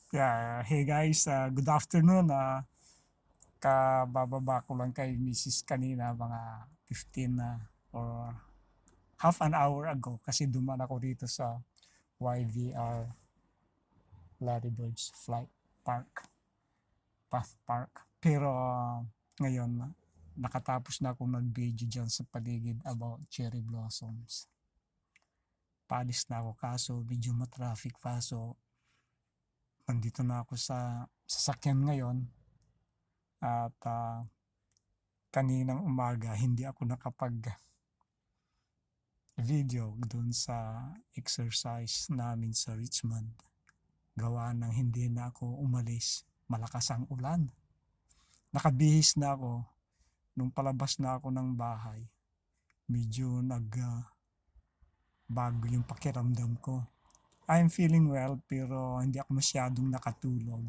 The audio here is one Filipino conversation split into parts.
Yeah, hey guys, good afternoon. Kabababa ko lang kay Mrs. kanina mga 15 na or half an hour ago kasi duman ako dito sa YVR Larry Bird's Flight Park, Path Park. Pero ngayon, nakatapos na akong nag-video dyan sa paligid about cherry blossoms. Paalis na ako kaso medyo matraffic pa, so nandito na ako sa sasakyan ngayon at kaninang umaga hindi ako nakapag-video doon sa exercise namin sa Richmond. Gawa ng hindi na ako umalis, malakas ang ulan. Nakabihis na ako nung palabas na ako ng bahay. Medyo bago yung pakiramdam ko. I'm feeling well pero hindi ako masyadong nakatulog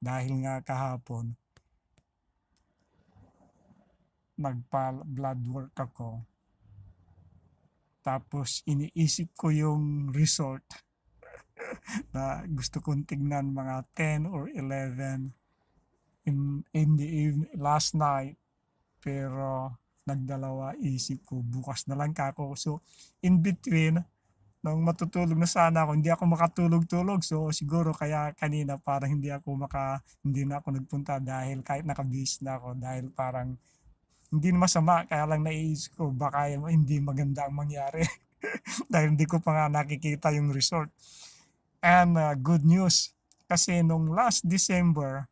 dahil nga kahapon nagpa-blood work ako. Tapos iniisip ko yung resort na gusto kong tignan mga 10 or 11 in the evening, last night. Pero nagdalawa isip ko, bukas na lang kako. So in between, nung matutulog na sana ako, hindi ako makatulog-tulog. So siguro kaya kanina parang hindi na ako nagpunta dahil kahit nakabis na ako dahil parang hindi na masama, kaya lang naiisip ko baka hindi maganda ang mangyari dahil hindi ko pa nga nakikita yung resort. And good news, kasi nung last December,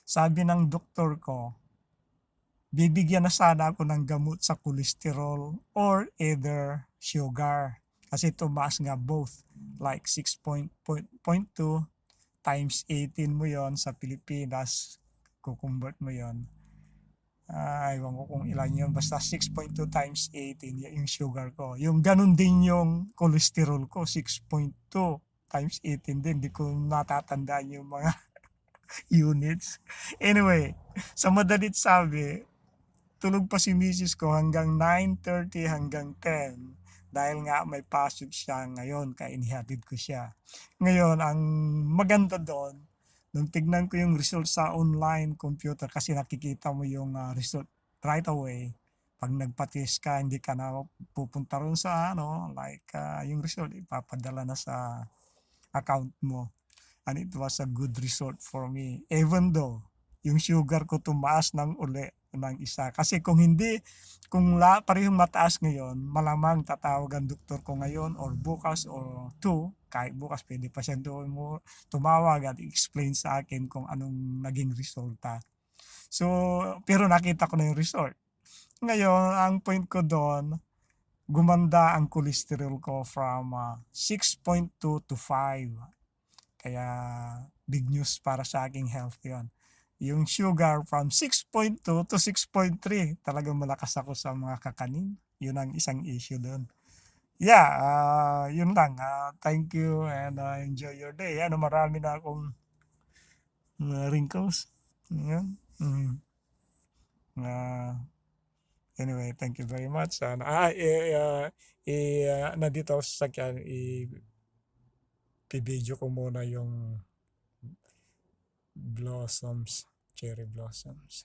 sabi ng doktor ko, bibigyan na sana ako ng gamot sa cholesterol or either sugar. Kasi tumaas nga both, like 6.2 times 18 mo yon sa Pilipinas, kukonvert mo yon. Ewan ko kung ilan yun, basta 6.2 times 18 yung sugar ko. Yung ganun din yung cholesterol ko, 6.2 times 18 din. Di ko natatandaan yung mga units. Anyway, sa madalit sabi, tulog pa si misis ko hanggang 9:30 hanggang 10 dahil nga may pasok siya ngayon kaya inihatid ko siya. Ngayon, ang maganda doon, nung tignan ko yung result sa online computer kasi nakikita mo yung result right away. Pag nagpa-test ka, hindi ka na pupunta ron sa yung result, ipapadala na sa account mo. And it was a good result for me. Even though, yung sugar ko tumaas ng uli ng isa. Kasi kung hindi, kung parehong mataas ngayon, malamang tatawag ang doktor ko ngayon or bukas or kahit bukas pwede pa siyang tumawag at explain sa akin kung anong naging resulta. So, pero nakita ko na yung result. Ngayon, ang point ko doon, gumanda ang cholesterol ko from 6.2 to 5. Kaya big news para sa aking health yon. Yung sugar from 6.2 to 6.3. Talagang malakas ako sa mga kakanin. Yun ang isang issue doon. Yeah, yun lang. Thank you and enjoy your day. Marami na akong wrinkles. Yun. Anyway, thank you very much. Nandito ako sa sakyan, i-video ko muna yung blossoms, cherry blossoms.